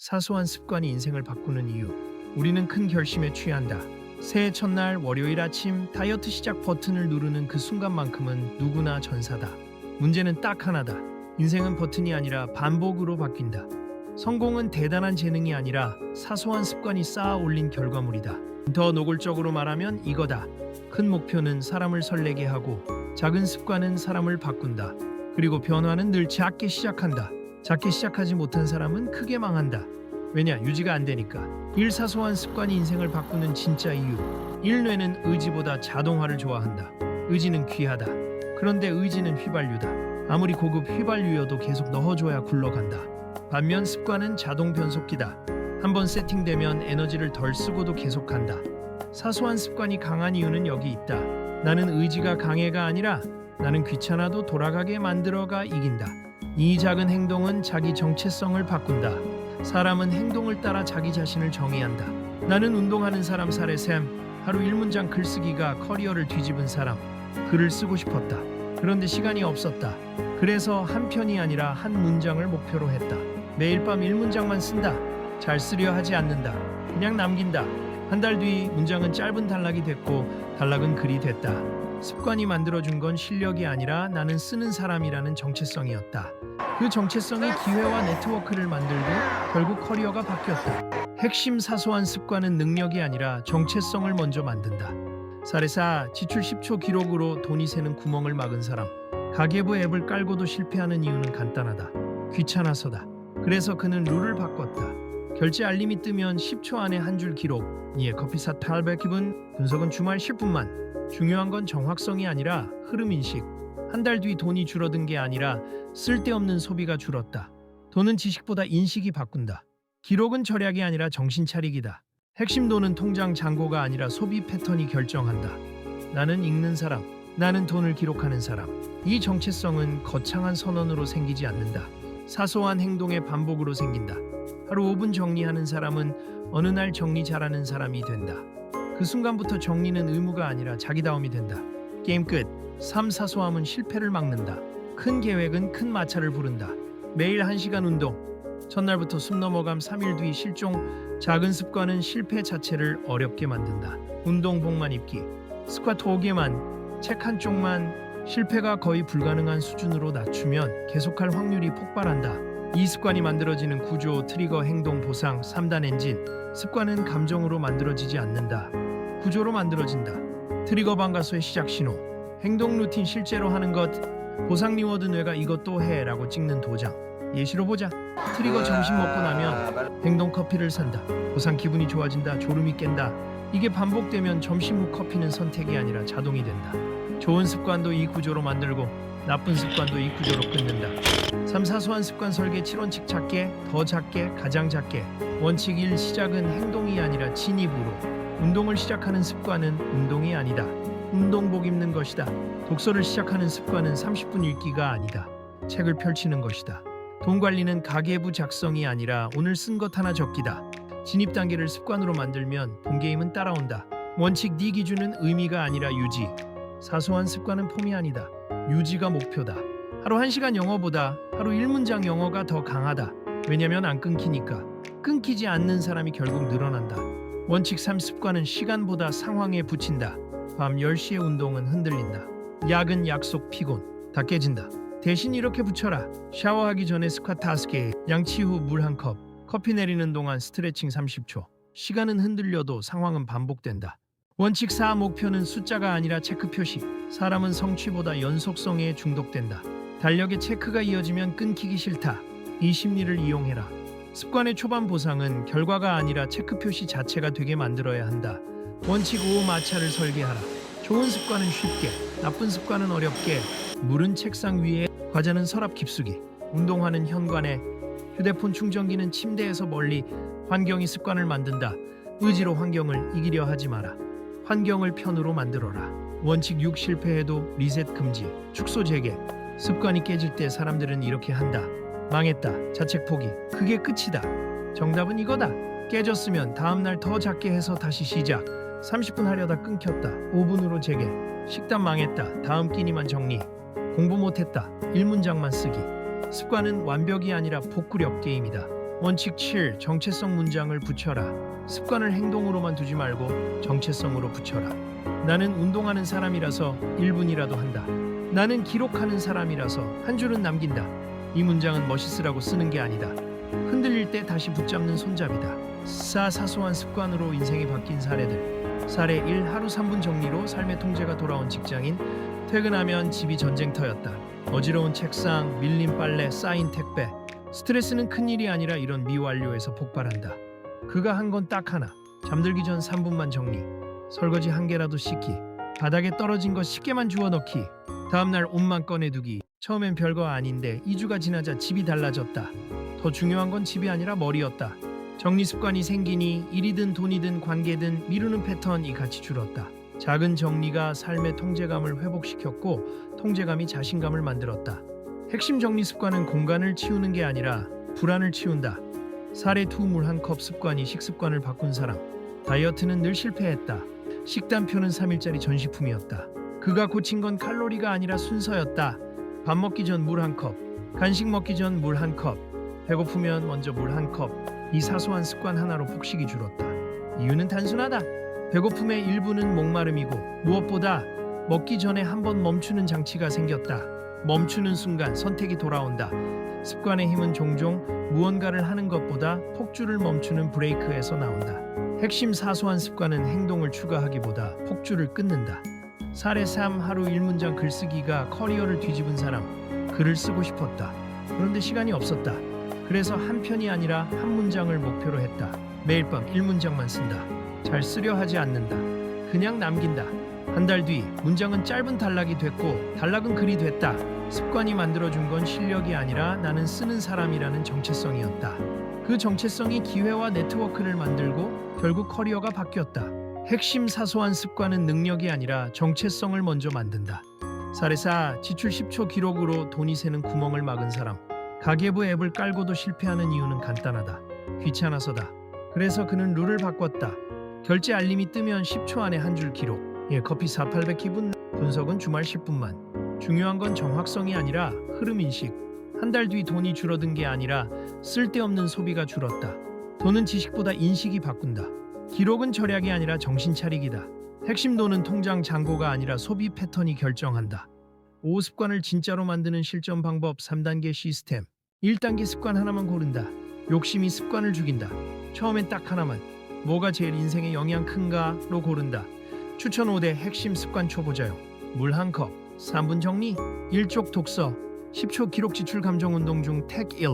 사소한 습관이 인생을 바꾸는 이유. 우리는 큰 결심에 취한다. 새해 첫날 월요일 아침 다이어트 시작 버튼을 누르는 그 순간만큼은 누구나 전사다. 문제는 딱 하나다. 인생은 버튼이 아니라 반복으로 바뀐다. 성공은 대단한 재능이 아니라 사소한 습관이 쌓아 올린 결과물이다. 더 노골적으로 말하면 이거다. 큰 목표는 사람을 설레게 하고 작은 습관은 사람을 바꾼다. 그리고 변화는 늘 작게 시작한다. 작게 시작하지 못한 사람은 크게 망한다. 왜냐? 유지가 안 되니까. 사소한 습관이 인생을 바꾸는 진짜 이유. 뇌는 의지보다 자동화를 좋아한다. 의지는 귀하다. 그런데 의지는 휘발유다. 아무리 고급 휘발유여도 계속 넣어줘야 굴러간다. 반면 습관은 자동 변속기다. 한번 세팅되면 에너지를 덜 쓰고도 계속한다. 사소한 습관이 강한 이유는 여기 있다. 나는 의지가 강해가 아니라 나는 귀찮아도 돌아가게 만들어가 이긴다. 이 작은 행동은 자기 정체성을 바꾼다. 사람은 행동을 따라 자기 자신을 정의한다. 나는 운동하는 사람 사례샘. 하루 1문장 글쓰기가 커리어를 뒤집은 사람. 글을 쓰고 싶었다. 그런데 시간이 없었다. 그래서 한 편이 아니라 한 문장을 목표로 했다. 매일 밤 1문장만 쓴다. 잘 쓰려 하지 않는다. 그냥 남긴다. 한 달 뒤 문장은 짧은 단락이 됐고 단락은 글이 됐다. 습관이 만들어준 건 실력이 아니라 나는 쓰는 사람이라는 정체성이었다. 그 정체성이 기회와 네트워크를 만들고 결국 커리어가 바뀌었다. 핵심 사소한 습관은 능력이 아니라 정체성을 먼저 만든다. 사례사 지출 10초 기록으로 돈이 새는 구멍을 막은 사람. 가계부 앱을 깔고도 실패하는 이유는 간단하다. 귀찮아서다. 그래서 그는 룰을 바꿨다. 결제 알림이 뜨면 10초 안에 한 줄 기록. 예, 커피사 800기분. 분석은 주말 10분만. 중요한 건 정확성이 아니라 흐름인식. 한 달 뒤 돈이 줄어든 게 아니라 쓸데없는 소비가 줄었다. 돈은 지식보다 인식이 바꾼다. 기록은 절약이 아니라 정신 차리기다. 핵심 돈은 통장 잔고가 아니라 소비 패턴이 결정한다. 나는 읽는 사람, 나는 돈을 기록하는 사람. 이 정체성은 거창한 선언으로 생기지 않는다. 사소한 행동의 반복으로 생긴다. 하루 5분 정리하는 사람은 어느 날 정리 잘하는 사람이 된다. 그 순간부터 정리는 의무가 아니라 자기다움이 된다. 게임 끝. 삶 사소함은 실패를 막는다. 큰 계획은 큰 마찰을 부른다. 매일 1시간 운동. 첫날부터 숨 넘어감 3일 뒤 실종. 작은 습관은 실패 자체를 어렵게 만든다. 운동복만 입기. 스쿼트 5개만. 책 한 쪽만. 실패가 거의 불가능한 수준으로 낮추면 계속할 확률이 폭발한다. 이 습관이 만들어지는 구조, 트리거, 행동, 보상, 3단 엔진. 습관은 감정으로 만들어지지 않는다. 구조로 만들어진다. 트리거 방가소의 시작 신호. 행동 루틴 실제로 하는 것. 보상 리워드 뇌가 이것도 해 라고 찍는 도장. 예시로 보자. 트리거 점심 먹고 나면 행동 커피를 산다. 보상 기분이 좋아진다. 졸음이 깬다. 이게 반복되면 점심 후 커피는 선택이 아니라 자동이 된다. 좋은 습관도 이 구조로 만들고 나쁜 습관도 이 구조로 끊는다. 3. 사소한 습관 설계 7원칙 작게, 더 작게, 가장 작게. 원칙 1. 시작은 행동이 아니라 진입으로. 운동을 시작하는 습관은 운동이 아니다. 운동복 입는 것이다. 독서를 시작하는 습관은 30분 읽기가 아니다. 책을 펼치는 것이다. 돈 관리는 가계부 작성이 아니라 오늘 쓴 것 하나 적기다. 진입 단계를 습관으로 만들면 본게임은 따라온다. 원칙 네 기준은 의미가 아니라 유지. 사소한 습관은 폼이 아니다. 유지가 목표다. 하루 1시간 영어보다 하루 1문장 영어가 더 강하다. 왜냐면 안 끊기니까. 끊기지 않는 사람이 결국 늘어난다. 원칙 3. 습관은 시간보다 상황에 붙인다. 밤 10시에 운동은 흔들린다. 야근, 약속, 피곤 다 깨진다. 대신 이렇게 붙여라. 샤워하기 전에 스쿼트 5개, 양치 후 물 1컵, 커피 내리는 동안 스트레칭 30초. 시간은 흔들려도 상황은 반복된다. 원칙 4. 목표는 숫자가 아니라 체크 표시. 사람은 성취보다 연속성에 중독된다. 달력에 체크가 이어지면 끊기기 싫다. 이 심리를 이용해라. 습관의 초반 보상은 결과가 아니라 체크 표시 자체가 되게 만들어야 한다. 원칙 5. 마찰을 설계하라. 좋은 습관은 쉽게, 나쁜 습관은 어렵게. 물은 책상 위에, 과자는 서랍 깊숙이, 운동화는 현관에, 휴대폰 충전기는 침대에서 멀리. 환경이 습관을 만든다. 의지로 환경을 이기려 하지 마라. 환경을 편으로 만들어라. 원칙 6. 실패해도 리셋 금지. 축소 재개. 습관이 깨질 때 사람들은 이렇게 한다. 망했다. 자책 포기. 그게 끝이다. 정답은 이거다. 깨졌으면 다음날 더 작게 해서 다시 시작. 30분 하려다 끊겼다. 5분으로 재개. 식단 망했다. 다음 끼니만 정리. 공부 못했다. 1문장만 쓰기. 습관은 완벽이 아니라 복구력 게임이다. 원칙 7. 정체성 문장을 붙여라. 습관을 행동으로만 두지 말고 정체성으로 붙여라. 나는 운동하는 사람이라서 1분이라도 한다. 나는 기록하는 사람이라서 한 줄은 남긴다. 이 문장은 멋있으라고 쓰는 게 아니다. 흔들릴 때 다시 붙잡는 손잡이다. 사소한 습관으로 인생이 바뀐 사례들. 사례 1. 하루 3분 정리로 삶의 통제가 돌아온 직장인. 퇴근하면 집이 전쟁터였다. 어지러운 책상, 밀린 빨래, 쌓인 택배. 스트레스는 큰일이 아니라 이런 미완료에서 폭발한다. 그가 한 건 딱 하나. 잠들기 전 3분만 정리. 설거지 한 개라도 씻기. 바닥에 떨어진 것 쉽게만 주워 넣기. 다음날 옷만 꺼내두기. 처음엔 별거 아닌데 2주가 지나자 집이 달라졌다. 더 중요한 건 집이 아니라 머리였다. 정리 습관이 생기니 일이든 돈이든 관계든 미루는 패턴이 같이 줄었다. 작은 정리가 삶의 통제감을 회복시켰고 통제감이 자신감을 만들었다. 핵심 정리 습관은 공간을 치우는 게 아니라 불안을 치운다. 사례 2. 물 한 컵 습관이 식습관을 바꾼 사람. 다이어트는 늘 실패했다. 식단표는 3일짜리 전시품이었다. 그가 고친 건 칼로리가 아니라 순서였다. 밥 먹기 전 물 한 컵, 간식 먹기 전 물 한 컵, 배고프면 먼저 물 한 컵. 이 사소한 습관 하나로 폭식이 줄었다. 이유는 단순하다. 배고픔의 일부는 목마름이고 무엇보다 먹기 전에 한번 멈추는 장치가 생겼다. 멈추는 순간 선택이 돌아온다. 습관의 힘은 종종 무언가를 하는 것보다 폭주를 멈추는 브레이크에서 나온다. 핵심 사소한 습관은 행동을 추가하기보다 폭주를 끊는다. 사례 3. 하루 1문장 글쓰기가 커리어를 뒤집은 사람. 글을 쓰고 싶었다. 그런데 시간이 없었다. 그래서 한 편이 아니라 한 문장을 목표로 했다. 매일 밤 1문장만 쓴다. 잘 쓰려 하지 않는다. 그냥 남긴다. 한 달 뒤 문장은 짧은 단락이 됐고 단락은 글이 됐다. 습관이 만들어준 건 실력이 아니라 나는 쓰는 사람이라는 정체성이었다. 그 정체성이 기회와 네트워크를 만들고 결국 커리어가 바뀌었다. 핵심 사소한 습관은 능력이 아니라 정체성을 먼저 만든다. 사례 4. 지출 10초 기록으로 돈이 새는 구멍을 막은 사람. 가계부 앱을 깔고도 실패하는 이유는 간단하다. 귀찮아서다. 그래서 그는 룰을 바꿨다. 결제 알림이 뜨면 10초 안에 한 줄 기록. 커피 4,800 기분. 분석은 주말 10분만. 중요한 건 정확성이 아니라 흐름 인식. 한 달 뒤 돈이 줄어든 게 아니라 쓸데없는 소비가 줄었다. 돈은 지식보다 인식이 바꾼다. 기록은 절약이 아니라 정신 차리기다. 핵심 돈은 통장 잔고가 아니라 소비 패턴이 결정한다. 5. 습관을 진짜로 만드는 실전 방법. 3단계 시스템. 1단계 습관 하나만 고른다. 욕심이 습관을 죽인다. 처음엔 딱 하나만. 뭐가 제일 인생에 영향 큰가로 고른다. 추천 5대 핵심 습관 초보자용. 물 한 컵, 3분 정리, 1쪽 독서, 10초 기록 지출 감정 운동 중 택 1,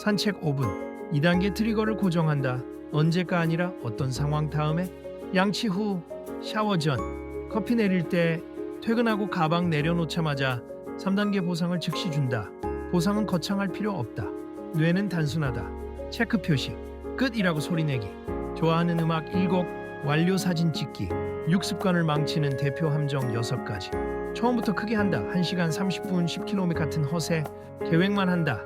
산책 5분. 2단계 트리거를 고정한다. 언제가 아니라 어떤 상황 다음에. 양치 후, 샤워 전, 커피 내릴 때, 퇴근하고 가방 내려놓자마자. 3단계 보상을 즉시 준다. 보상은 거창할 필요 없다. 뇌는 단순하다. 체크 표시, 끝이라고 소리내기. 좋아하는 음악 7곡, 완료 사진 찍기. 6습관을 망치는 대표 함정 6가지. 처음부터 크게 한다. 1시간 30분 10km 같은 허세. 계획만 한다.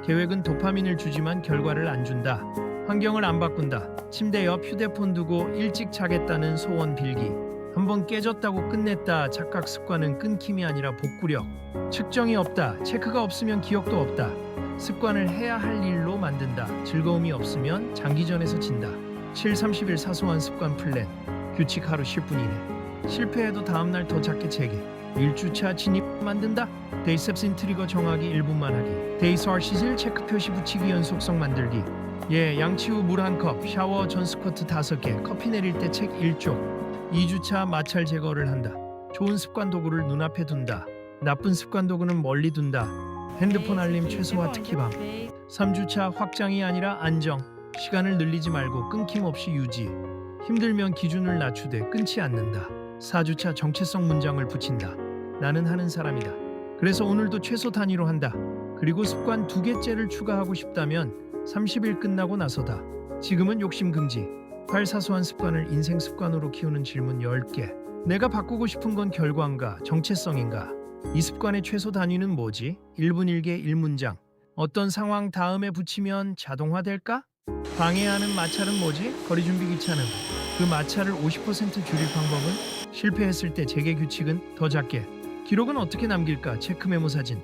계획은 도파민을 주지만 결과를 안 준다. 환경을 안 바꾼다. 침대 옆 휴대폰 두고 일찍 자겠다는 소원 빌기. 한번 깨졌다고 끝냈다. 착각 습관은 끊김이 아니라 복구력. 측정이 없다. 체크가 없으면 기억도 없다. 습관을 해야 할 일로 만든다. 즐거움이 없으면 장기전에서 진다. 7-30일 사소한 습관 플랜. 규칙 하루 10분 이내. 실패해도 다음날 더 작게 재개. 1주차 진입 만든다. 데이셉신 트리거 정하기 1분만 하기. 데이스R 시즌 체크 표시 붙이기 연속성 만들기. 양치 후 물 한 컵, 샤워 전 스쿼트 5개, 커피 내릴 때 책 1쪽. 2주차 마찰 제거를 한다. 좋은 습관 도구를 눈앞에 둔다. 나쁜 습관 도구는 멀리 둔다. 핸드폰 알림 최소화 특히밤. 3주차 확장이 아니라 안정. 시간을 늘리지 말고 끊김없이 유지. 힘들면 기준을 낮추되 끊지 않는다. 4주차 정체성 문장을 붙인다. 나는 하는 사람이다. 그래서 오늘도 최소 단위로 한다. 그리고 습관 2개째를 추가하고 싶다면 30일 끝나고 나서다. 지금은 욕심 금지. 8. 사소한 습관을 인생 습관으로 키우는 질문 10개. 내가 바꾸고 싶은 건 결과인가 정체성인가? 이 습관의 최소 단위는 뭐지? 1분 1개 1문장. 어떤 상황 다음에 붙이면 자동화될까? 방해하는 마찰은 뭐지? 거리 준비 귀찮음. 그 마찰을 50% 줄일 방법은? 실패했을 때 재개 규칙은 더 작게. 기록은 어떻게 남길까? 체크 메모 사진.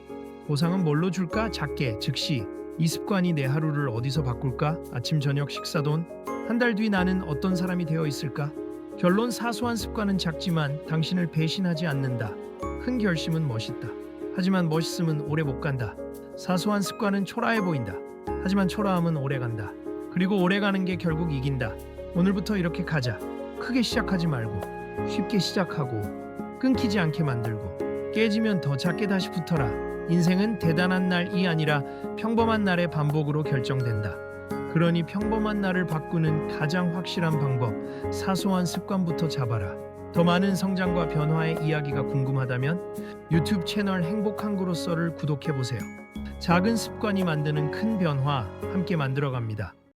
보상은 뭘로 줄까? 작게, 즉시. 이 습관이 내 하루를 어디서 바꿀까? 아침 저녁 식사돈. 한 달 뒤 나는 어떤 사람이 되어 있을까? 결론, 사소한 습관은 작지만 당신을 배신하지 않는다. 큰 결심은 멋있다. 하지만 멋있음은 오래 못 간다. 사소한 습관은 초라해 보인다. 하지만 초라함은 오래 간다. 그리고 오래 가는 게 결국 이긴다. 오늘부터 이렇게 가자. 크게 시작하지 말고 쉽게 시작하고 끊기지 않게 만들고 깨지면 더 작게 다시 붙어라. 인생은 대단한 날이 아니라 평범한 날의 반복으로 결정된다. 그러니 평범한 날을 바꾸는 가장 확실한 방법, 사소한 습관부터 잡아라. 더 많은 성장과 변화의 이야기가 궁금하다면 유튜브 채널 행복한국어로서를 구독해보세요. 작은 습관이 만드는 큰 변화 함께 만들어갑니다.